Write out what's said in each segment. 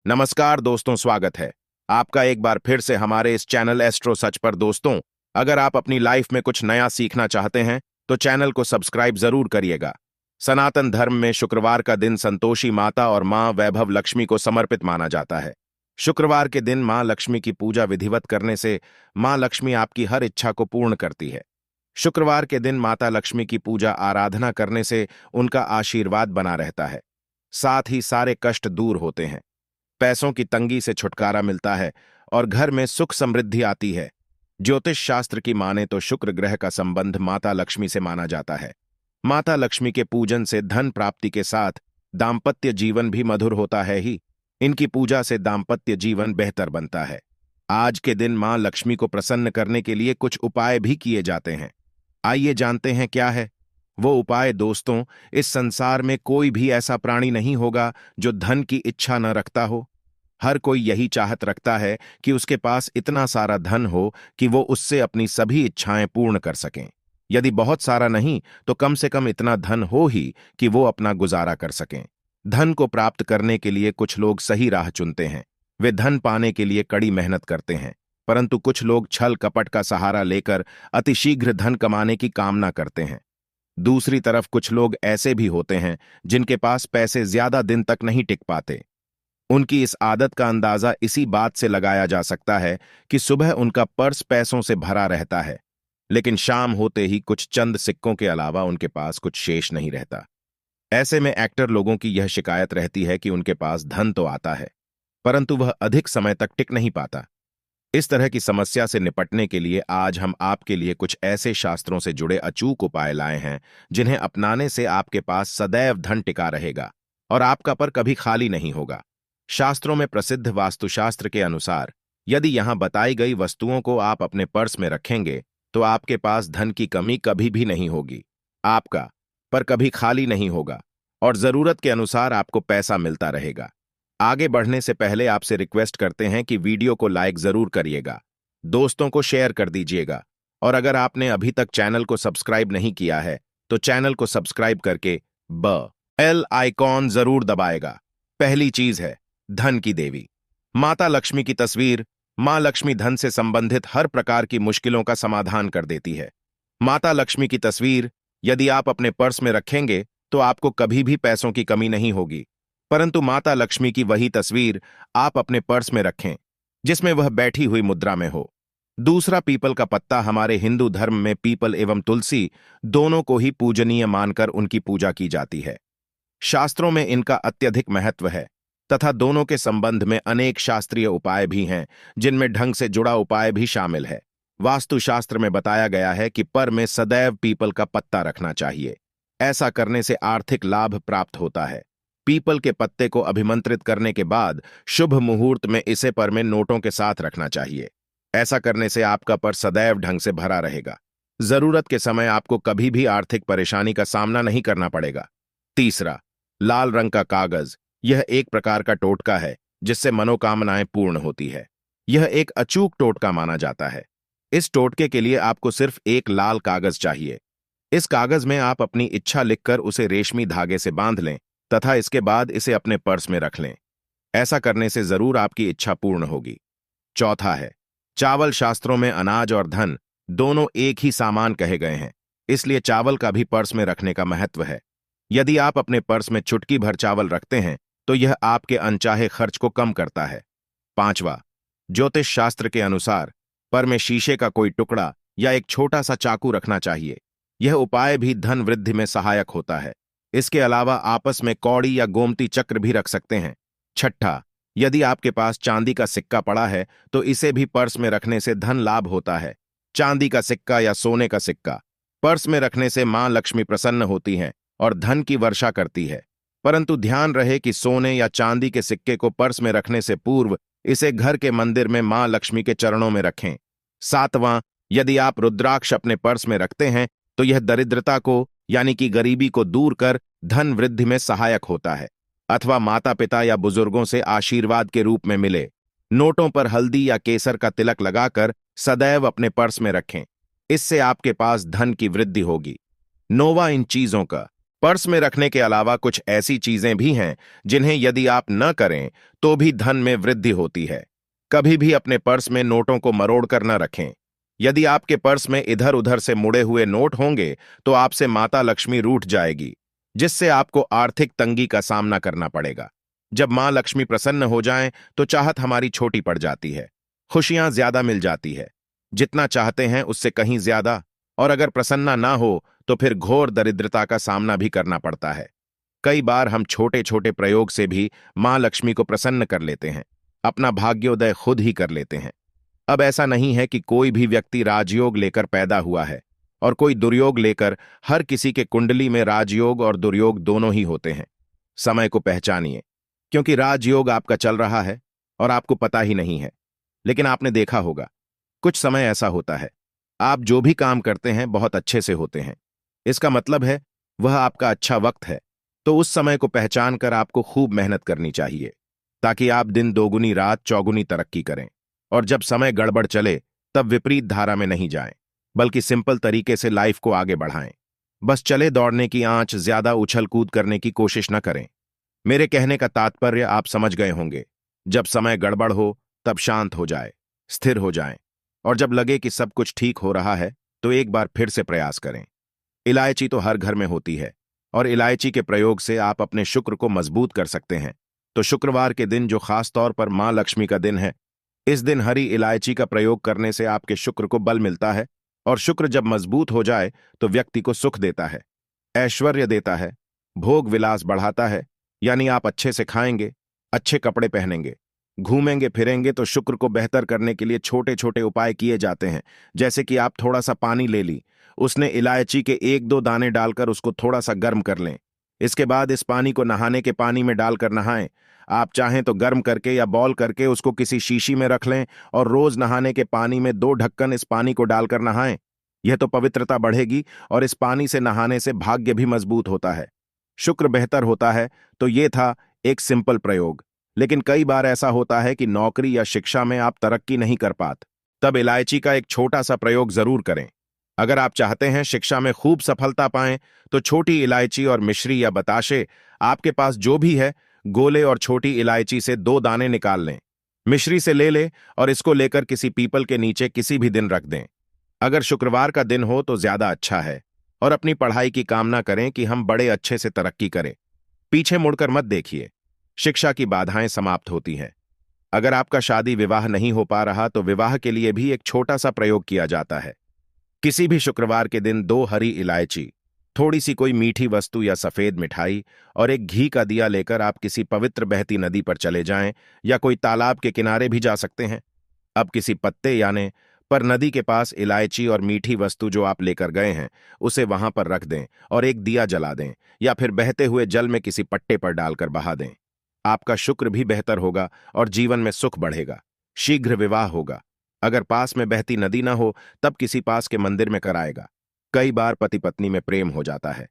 नमस्कार दोस्तों, स्वागत है आपका एक बार फिर से हमारे इस चैनल एस्ट्रो सच पर। दोस्तों, अगर आप अपनी लाइफ में कुछ नया सीखना चाहते हैं तो चैनल को सब्सक्राइब जरूर करिएगा। सनातन धर्म में शुक्रवार का दिन संतोषी माता और मां वैभव लक्ष्मी को समर्पित माना जाता है। शुक्रवार के दिन मां लक्ष्मी की पूजा विधिवत करने से मां लक्ष्मी आपकी हर इच्छा को पूर्ण करती है। शुक्रवार के दिन माता लक्ष्मी की पूजा आराधना करने से उनका आशीर्वाद बना रहता है, साथ ही सारे कष्ट दूर होते हैं, पैसों की तंगी से छुटकारा मिलता है और घर में सुख समृद्धि आती है। ज्योतिष शास्त्र की माने तो शुक्र ग्रह का संबंध माता लक्ष्मी से माना जाता है। माता लक्ष्मी के पूजन से धन प्राप्ति के साथ दाम्पत्य जीवन भी मधुर होता है ही। इनकी पूजा से दाम्पत्य जीवन बेहतर बनता है। आज के दिन मां लक्ष्मी को प्रसन्न करने के लिए कुछ उपाय भी किए जाते हैं। आइए जानते हैं क्या है वो उपाय। दोस्तों, इस संसार में कोई भी ऐसा प्राणी नहीं होगा जो धन की इच्छा न रखता हो। हर कोई यही चाहत रखता है कि उसके पास इतना सारा धन हो कि वो उससे अपनी सभी इच्छाएं पूर्ण कर सकें। यदि बहुत सारा नहीं तो कम से कम इतना धन हो ही कि वो अपना गुजारा कर सकें। धन को प्राप्त करने के लिए कुछ लोग सही राह चुनते हैं। वे धन पाने के लिए कड़ी मेहनत करते हैं, परंतु कुछ लोग छल कपट का सहारा लेकर अतिशीघ्र धन कमाने की कामना करते हैं। दूसरी तरफ कुछ लोग ऐसे भी होते हैं जिनके पास पैसे ज्यादा दिन तक नहीं टिक पाते। उनकी इस आदत का अंदाजा इसी बात से लगाया जा सकता है कि सुबह उनका पर्स पैसों से भरा रहता है, लेकिन शाम होते ही कुछ चंद सिक्कों के अलावा उनके पास कुछ शेष नहीं रहता। ऐसे में एक्टर लोगों की यह शिकायत रहती है कि उनके पास धन तो आता है, परंतु वह अधिक समय तक टिक नहीं पाता। इस तरह की समस्या से निपटने के लिए आज हम आपके लिए कुछ ऐसे शास्त्रों से जुड़े अचूक उपाय लाए हैं जिन्हें अपनाने से आपके पास सदैव धन टिका रहेगा और आपका पर कभी खाली नहीं होगा। शास्त्रों में प्रसिद्ध वास्तुशास्त्र के अनुसार यदि यहां बताई गई वस्तुओं को आप अपने पर्स में रखेंगे तो आपके पास धन की कमी कभी भी नहीं होगी। आपका पर कभी खाली नहीं होगा और जरूरत के अनुसार आपको पैसा मिलता रहेगा। आगे बढ़ने से पहले आपसे रिक्वेस्ट करते हैं कि वीडियो को लाइक जरूर करिएगा, दोस्तों को शेयर कर दीजिएगा और अगर आपने अभी तक चैनल को सब्सक्राइब नहीं किया है तो चैनल को सब्सक्राइब करके बेल आइकॉन जरूर दबाएगा। पहली चीज है धन की देवी माता लक्ष्मी की तस्वीर। मां लक्ष्मी धन से संबंधित हर प्रकार की मुश्किलों का समाधान कर देती है। माता लक्ष्मी की तस्वीर यदि आप अपने पर्स में रखेंगे तो आपको कभी भी पैसों की कमी नहीं होगी, परंतु माता लक्ष्मी की वही तस्वीर आप अपने पर्स में रखें जिसमें वह बैठी हुई मुद्रा में हो। दूसरा, पीपल का पत्ता। हमारे हिंदू धर्म में पीपल एवं तुलसी दोनों को ही पूजनीय मानकर उनकी पूजा की जाती है। शास्त्रों में इनका अत्यधिक महत्व है तथा दोनों के संबंध में अनेक शास्त्रीय उपाय भी हैं जिनमें ढंग से जुड़ा उपाय भी शामिल है। वास्तुशास्त्र में बताया गया है कि पर में सदैव पीपल का पत्ता रखना चाहिए। ऐसा करने से आर्थिक लाभ प्राप्त होता है। पीपल के पत्ते को अभिमंत्रित करने के बाद शुभ मुहूर्त में इसे पर में नोटों के साथ रखना चाहिए। ऐसा करने से आपका पर सदैव ढंग से भरा रहेगा। जरूरत के समय आपको कभी भी आर्थिक परेशानी का सामना नहीं करना पड़ेगा। तीसरा, लाल रंग का कागज। यह एक प्रकार का टोटका है जिससे मनोकामनाएं पूर्ण होती है। यह एक अचूक टोटका माना जाता है। इस टोटके के लिए आपको सिर्फ एक लाल कागज चाहिए। इस कागज में आप अपनी इच्छा लिखकर उसे रेशमी धागे से बांध लें तथा इसके बाद इसे अपने पर्स में रख लें। ऐसा करने से जरूर आपकी इच्छा पूर्ण होगी। चौथा है चावल। शास्त्रों में अनाज और धन दोनों एक ही सामान कहे गए हैं, इसलिए चावल का भी पर्स में रखने का महत्व है। यदि आप अपने पर्स में चुटकी भर चावल रखते हैं तो यह आपके अनचाहे खर्च को कम करता है। पांचवा, ज्योतिष शास्त्र के अनुसार पर में शीशे का कोई टुकड़ा या एक छोटा सा चाकू रखना चाहिए। यह उपाय भी धन वृद्धि में सहायक होता है। इसके अलावा आपस में कौड़ी या गोमती चक्र भी रख सकते हैं। छठा, यदि आपके पास चांदी का सिक्का पड़ा है तो इसे भी पर्स में रखने से धन लाभ होता है। चांदी का सिक्का या सोने का सिक्का पर्स में रखने से मां लक्ष्मी प्रसन्न होती हैं और धन की वर्षा करती है, परंतु ध्यान रहे कि सोने या चांदी के सिक्के को पर्स में रखने से पूर्व इसे घर के मंदिर में मां लक्ष्मी के चरणों में रखें। सातवां, यदि आप रुद्राक्ष अपने पर्स में रखते हैं तो यह दरिद्रता को यानी कि गरीबी को दूर कर धन वृद्धि में सहायक होता है अथवा माता पिता या बुजुर्गों से आशीर्वाद के रूप में मिले। नोटों पर हल्दी या केसर का तिलक लगाकर सदैव अपने पर्स में रखें। इससे आपके पास धन की वृद्धि होगी। नौवां, इन चीजों का पर्स में रखने के अलावा कुछ ऐसी चीजें भी हैं जिन्हें यदि आप न करें तो भी धन में वृद्धि होती है। कभी भी अपने पर्स में नोटों को मरोड़ कर न रखें। यदि आपके पर्स में इधर उधर से मुड़े हुए नोट होंगे तो आपसे माता लक्ष्मी रूठ जाएगी, जिससे आपको आर्थिक तंगी का सामना करना पड़ेगा। जब मां लक्ष्मी प्रसन्न हो जाएं तो चाहत हमारी छोटी पड़ जाती है, खुशियां ज्यादा मिल जाती है, जितना चाहते हैं उससे कहीं ज्यादा। और अगर प्रसन्ना ना हो तो फिर घोर दरिद्रता का सामना भी करना पड़ता है। कई बार हम छोटे छोटे प्रयोग से भी मां लक्ष्मी को प्रसन्न कर लेते हैं, अपना भाग्योदय खुद ही कर लेते हैं। अब ऐसा नहीं है कि कोई भी व्यक्ति राजयोग लेकर पैदा हुआ है और कोई दुर्योग लेकर। हर किसी के कुंडली में राजयोग और दुर्योग दोनों ही होते हैं। समय को पहचानिए, क्योंकि राजयोग आपका चल रहा है और आपको पता ही नहीं है। लेकिन आपने देखा होगा, कुछ समय ऐसा होता है, आप जो भी काम करते हैं बहुत अच्छे से होते हैं। इसका मतलब है वह आपका अच्छा वक्त है। तो उस समय को पहचान कर आपको खूब मेहनत करनी चाहिए, ताकि आप दिन दोगुनी रात चौगुनी तरक्की करें। और जब समय गड़बड़ चले तब विपरीत धारा में नहीं जाएं, बल्कि सिंपल तरीके से लाइफ को आगे बढ़ाएं। बस चले दौड़ने की आंच, ज्यादा उछल कूद करने की कोशिश न करें। मेरे कहने का तात्पर्य आप समझ गए होंगे। जब समय गड़बड़ हो तब शांत हो जाए, स्थिर हो जाएं, और जब लगे कि सब कुछ ठीक हो रहा है तो एक बार फिर से प्रयास करें। इलायची तो हर घर में होती है और इलायची के प्रयोग से आप अपने शुक्र को मजबूत कर सकते हैं। तो शुक्रवार के दिन, जो खास तौर पर मां लक्ष्मी का दिन है, इस दिन हरी इलायची का प्रयोग करने से आपके शुक्र को बल मिलता है। और शुक्र जब मजबूत हो जाए तो व्यक्ति को सुख देता है, ऐश्वर्य देता है, भोग विलास बढ़ाता है। यानी आप अच्छे से खाएंगे, अच्छे कपड़े पहनेंगे, घूमेंगे फिरेंगे। तो शुक्र को बेहतर करने के लिए छोटे छोटे उपाय किए जाते हैं। जैसे कि आप थोड़ा सा पानी ले ली, उसने इलायची के एक दो दाने डालकर उसको थोड़ा सा गर्म कर लें। इसके बाद इस पानी को नहाने के पानी में डालकर नहाएं। आप चाहें तो गर्म करके या बॉल करके उसको किसी शीशी में रख लें और रोज नहाने के पानी में 2 ढक्कन इस पानी को डालकर नहाएं। यह तो पवित्रता बढ़ेगी और इस पानी से नहाने से भाग्य भी मजबूत होता है, शुक्र बेहतर होता है। तो ये था एक सिंपल प्रयोग। लेकिन कई बार ऐसा होता है कि नौकरी या शिक्षा में आप तरक्की नहीं कर पाते, तब इलायची का एक छोटा सा प्रयोग जरूर करें। अगर आप चाहते हैं शिक्षा में खूब सफलता पाएं तो छोटी इलायची और मिश्री या बताशे, आपके पास जो भी है, गोले और छोटी इलायची से 2 दाने निकाल लें, मिश्री से ले लें और इसको लेकर किसी पीपल के नीचे किसी भी दिन रख दें। अगर शुक्रवार का दिन हो तो ज्यादा अच्छा है। और अपनी पढ़ाई की कामना करें कि हम बड़े अच्छे से तरक्की करें। पीछे मुड़कर मत देखिए, शिक्षा की बाधाएं समाप्त होती हैं। अगर आपका शादी विवाह नहीं हो पा रहा तो विवाह के लिए भी एक छोटा सा प्रयोग किया जाता है। किसी भी शुक्रवार के दिन 2 हरी इलायची, थोड़ी सी कोई मीठी वस्तु या सफेद मिठाई और एक घी का दिया लेकर आप किसी पवित्र बहती नदी पर चले जाएं, या कोई तालाब के किनारे भी जा सकते हैं। अब किसी पत्ते यानी पर नदी के पास इलायची और मीठी वस्तु जो आप लेकर गए हैं उसे वहां पर रख दें और एक दिया जला दें, या फिर बहते हुए जल में किसी पट्टे पर डालकर बहा दें। आपका शुक्र भी बेहतर होगा और जीवन में सुख बढ़ेगा। शीघ्र विवाह होगा। अगर पास में बहती नदी ना हो तब किसी पास के मंदिर में कराएगा। कई बार पति पत्नी में प्रेम हो जाता है।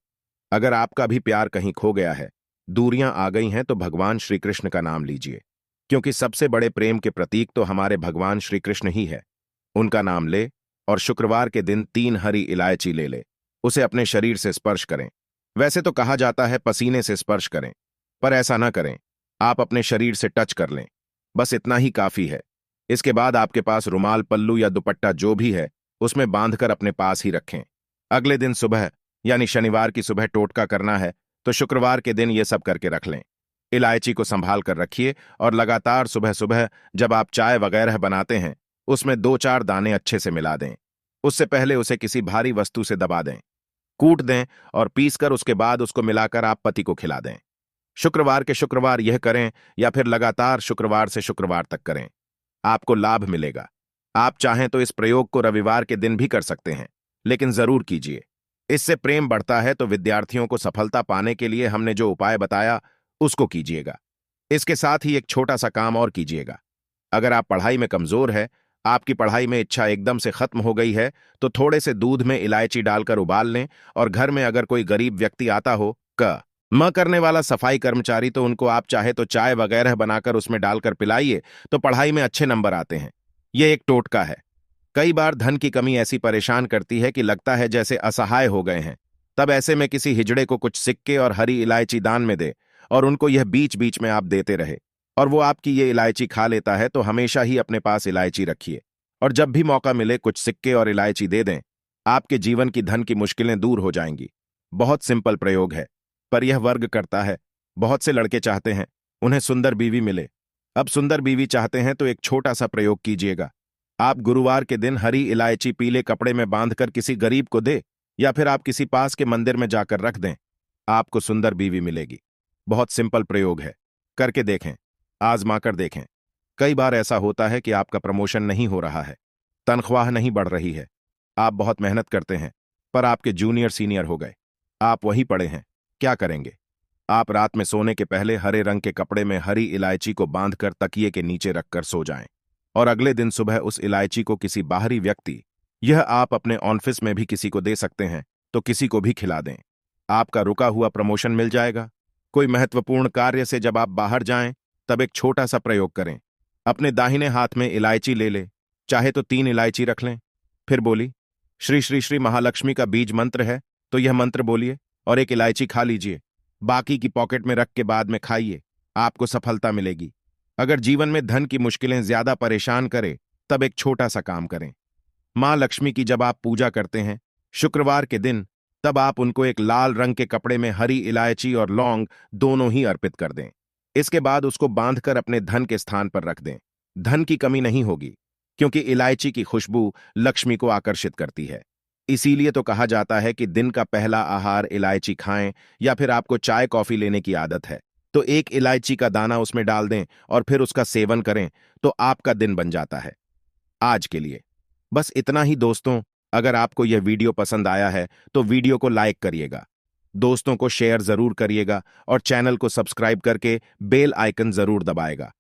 अगर आपका भी प्यार कहीं खो गया है, दूरियां आ गई हैं, तो भगवान श्री कृष्ण का नाम लीजिए, क्योंकि सबसे बड़े प्रेम के प्रतीक तो हमारे भगवान श्री कृष्ण ही है। उनका नाम ले और शुक्रवार के दिन 3 हरी इलायची ले ले, उसे अपने शरीर से स्पर्श करें। वैसे तो कहा जाता है पसीने से स्पर्श करें, पर ऐसा ना करें, आप अपने शरीर से टच कर लें, बस इतना ही काफी है। इसके बाद आपके पास रुमाल, पल्लू या दुपट्टा जो भी है उसमें बांधकर अपने पास ही रखें। अगले दिन सुबह यानी शनिवार की सुबह टोटका करना है, तो शुक्रवार के दिन ये सब करके रख लें। इलायची को संभाल कर रखिए और लगातार सुबह सुबह जब आप चाय वगैरह बनाते हैं उसमें 2-4 दाने अच्छे से मिला दें। उससे पहले उसे किसी भारी वस्तु से दबा दें, कूट दें और पीसकर उसके बाद उसको मिलाकर आप पति को खिला दें। शुक्रवार के शुक्रवार यह करें या फिर लगातार शुक्रवार से शुक्रवार तक करें, आपको लाभ मिलेगा। आप चाहें तो इस प्रयोग को रविवार के दिन भी कर सकते हैं, लेकिन जरूर कीजिए। इससे प्रेम बढ़ता है। तो विद्यार्थियों को सफलता पाने के लिए हमने जो उपाय बताया उसको कीजिएगा। इसके साथ ही एक छोटा सा काम और कीजिएगा। अगर आप पढ़ाई में कमजोर है, आपकी पढ़ाई में इच्छा एकदम से खत्म हो गई है, तो थोड़े से दूध में इलायची डालकर उबाल लें। और घर में अगर कोई गरीब व्यक्ति आता हो, म करने वाला सफाई कर्मचारी, तो उनको आप चाहे तो चाय वगैरह बनाकर उसमें डालकर पिलाइए, तो पढ़ाई में अच्छे नंबर आते हैं। यह एक टोटका है। कई बार धन की कमी ऐसी परेशान करती है कि लगता है जैसे असहाय हो गए हैं। तब ऐसे में किसी हिजड़े को कुछ सिक्के और हरी इलायची दान में दे और उनको यह बीच बीच में आप देते रहे और वो आपकी ये इलायची खा लेता है, तो हमेशा ही अपने पास इलायची रखिए और जब भी मौका मिले कुछ सिक्के और इलायची दे दें। आपके जीवन की धन की मुश्किलें दूर हो जाएंगी। बहुत सिंपल प्रयोग है, पर यह वर्ग करता है। बहुत से लड़के चाहते हैं उन्हें सुंदर बीवी मिले। अब सुंदर बीवी चाहते हैं तो एक छोटा सा प्रयोग कीजिएगा। आप गुरुवार के दिन हरी इलायची पीले कपड़े में बांधकर किसी गरीब को दे या फिर आप किसी पास के मंदिर में जाकर रख दें। आपको सुंदर बीवी मिलेगी। बहुत सिंपल प्रयोग है, करके देखें, आजमा कर देखें। कई बार ऐसा होता है कि आपका प्रमोशन नहीं हो रहा है, तनख्वाह नहीं बढ़ रही है, आप बहुत मेहनत करते हैं पर आपके जूनियर सीनियर हो गए, आप वहीं पड़े हैं। क्या करेंगे? आप रात में सोने के पहले हरे रंग के कपड़े में हरी इलायची को बांधकर तकिए के नीचे रखकर सो जाएं और अगले दिन सुबह उस इलायची को किसी बाहरी व्यक्ति, यह आप अपने ऑफिस में भी किसी को दे सकते हैं, तो किसी को भी खिला दें। आपका रुका हुआ प्रमोशन मिल जाएगा। कोई महत्वपूर्ण कार्य से जब आप बाहर जाएं तब एक छोटा सा प्रयोग करें। अपने दाहिने हाथ में इलायची ले ले, चाहे तो 3 इलायची रख लें। फिर बोली, श्री श्री श्री महालक्ष्मी का बीज मंत्र है तो यह मंत्र बोलिए और एक इलायची खा लीजिए। बाकी की पॉकेट में रख के बाद में खाइए, आपको सफलता मिलेगी। अगर जीवन में धन की मुश्किलें ज्यादा परेशान करें तब एक छोटा सा काम करें। मां लक्ष्मी की जब आप पूजा करते हैं शुक्रवार के दिन, तब आप उनको एक लाल रंग के कपड़े में हरी इलायची और लौंग दोनों ही अर्पित कर दें। इसके बाद उसको बांधकर अपने धन के स्थान पर रख दें। धन की कमी नहीं होगी, क्योंकि इलायची की खुशबू लक्ष्मी को आकर्षित करती है। इसीलिए तो कहा जाता है कि दिन का पहला आहार इलायची खाएं, या फिर आपको चाय कॉफी लेने की आदत है तो एक इलायची का दाना उसमें डाल दें और फिर उसका सेवन करें तो आपका दिन बन जाता है। आज के लिए बस इतना ही दोस्तों। अगर आपको यह वीडियो पसंद आया है तो वीडियो को लाइक करिएगा, दोस्तों को शेयर जरूर करिएगा और चैनल को सब्सक्राइब करके बेल आइकन जरूर दबाएगा।